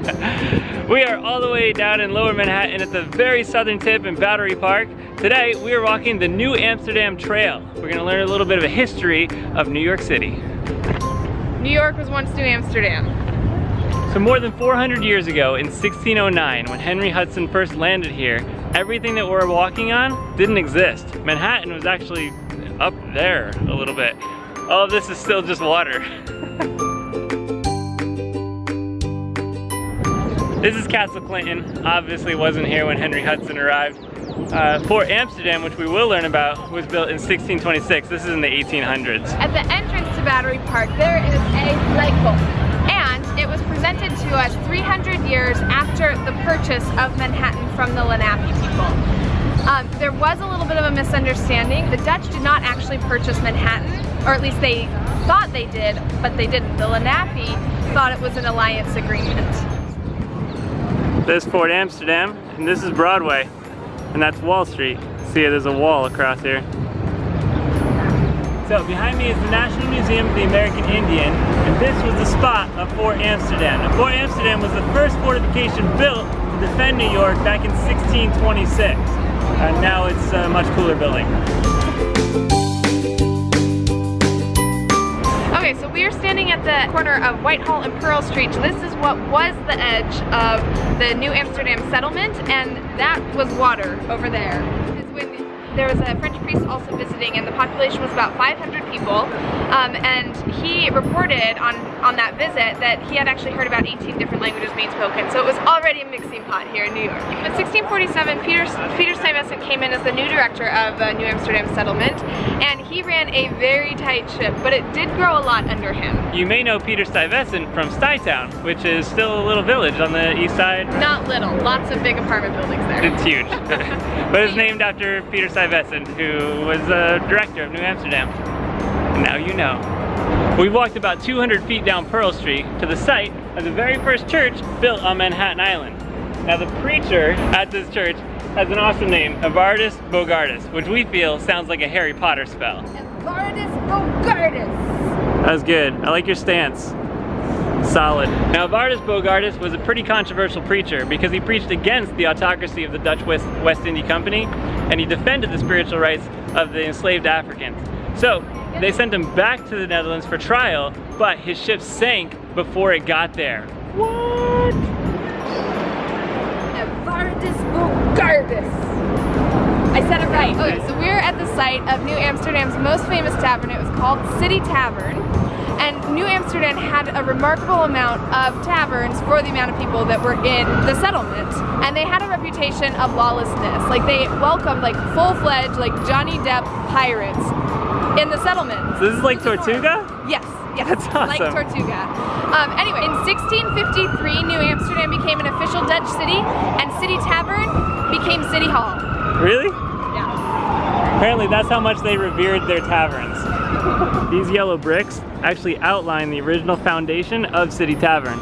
We are all the way down in Lower Manhattan at the very southern tip in Battery Park. Today we are walking the New Amsterdam Trail. We're going to learn a little bit of a history of New York City. New York was once New Amsterdam. So more than 400 years ago in 1609, when Henry Hudson first landed here, everything that we're walking on didn't exist. Manhattan was actually up there a little bit. All of this is still just water. This is Castle Clinton. Obviously wasn't here when Henry Hudson arrived. Fort Amsterdam, which we will learn about, was built in 1626. This is in the 1800s. At the entrance to Battery Park, there is a flagpole. And it was presented to us 300 years after the purchase of Manhattan from the Lenape people. There was a little bit of a misunderstanding. The Dutch did not actually purchase Manhattan, or at least they thought they did, but they didn't. The Lenape thought it was an alliance agreement. This is Fort Amsterdam, and this is Broadway, and that's Wall Street. See, there's a wall across here. So behind me is the National Museum of the American Indian, and this was the spot of Fort Amsterdam. Now, Fort Amsterdam was the first fortification built to defend New York back in 1626. And now it's a much cooler building. Okay, so we are standing at the corner of Whitehall and Pearl Street. This is what was the edge of the New Amsterdam settlement, and that was water over there. There was a French priest also visiting, and the population was about 500 people, and he reported on that visit that he had actually heard about 18 different languages being spoken, so it was already a mixing pot here in New York. In 1647, Peter Stuyvesant came in as the new director of the New Amsterdam settlement, and he ran a very tight ship, but it did grow a lot under him. You may know Peter Stuyvesant from Stuytown, which is still a little village on the east side. Not little, lots of big apartment buildings there. It's huge, but it's named after Peter Stuyvesant, who was the director of New Amsterdam. And now you know. We walked about 200 feet down Pearl Street to the site of the very first church built on Manhattan Island. Now the preacher at this church has an awesome name, Evardus Bogardus, which we feel sounds like a Harry Potter spell. Evardus Bogardus! That was good. I like your stance. Solid. Now, Evardus Bogardus was a pretty controversial preacher because he preached against the autocracy of the Dutch West India Company, and he defended the spiritual rights of the enslaved Africans. So, they sent him back to the Netherlands for trial, but his ship sank before it got there. What? Evardus Bogardus. I said it right. Okay, so we're at the site of New Amsterdam's most famous tavern. It was called City Tavern. And New Amsterdam had a remarkable amount of taverns for the amount of people that were in the settlement. And they had a reputation of lawlessness. Like, they welcomed like full-fledged, like Johnny Depp pirates in the settlement. So this is like Tortuga? Yes, yes. That's awesome. Like Tortuga. Anyway, in 1653, New Amsterdam became an official Dutch city, and City Tavern became City Hall. Really? Yeah. Apparently that's how much they revered their taverns. These yellow bricks actually outline the original foundation of City Tavern.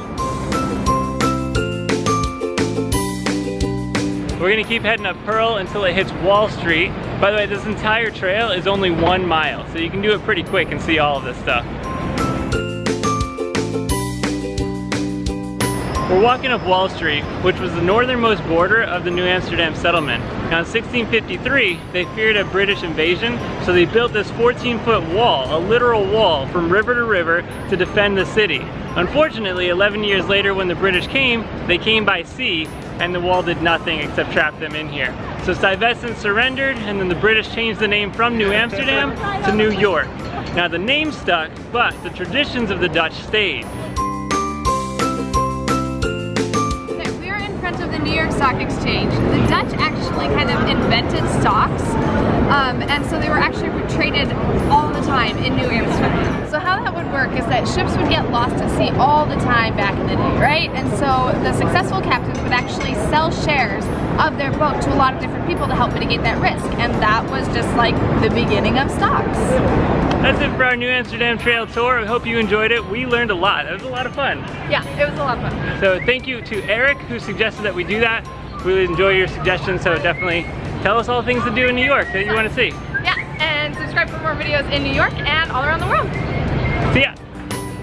We're gonna keep heading up Pearl until it hits Wall Street. By the way, this entire trail is only 1 mile, so you can do it pretty quick and see all of this stuff. We're walking up Wall Street, which was the northernmost border of the New Amsterdam settlement. Now in 1653, they feared a British invasion, so they built this 14-foot wall, a literal wall, from river to river to defend the city. Unfortunately, 11 years later when the British came, they came by sea, and the wall did nothing except trap them in here. So Stuyvesant surrendered, and then the British changed the name from New Amsterdam to New York. Now the name stuck, but the traditions of the Dutch stayed. Of the New York Stock Exchange. The Dutch actually kind of invented stocks, and so they were actually traded all the time in New Amsterdam. So how that would work is that ships would get lost at sea all the time back in the day, right? And so the successful captains would actually sell shares of their boat to a lot of different people to help mitigate that risk, and that was just like the beginning of stocks. That's it for our New Amsterdam Trail tour. I hope you enjoyed it. We learned a lot. It was a lot of fun. Yeah, it was a lot of fun. So thank you to Eric, who suggested that we do that. Really enjoy your suggestions, so definitely tell us all the things to do in New York that you want to see. Yeah, and subscribe for more videos in New York and all around the world. See ya.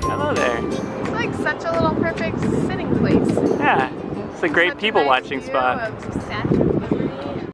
Hello there. It's like such a little perfect sitting place. Yeah, it's a great Such people nice watching view spot. of Statue of Liberty.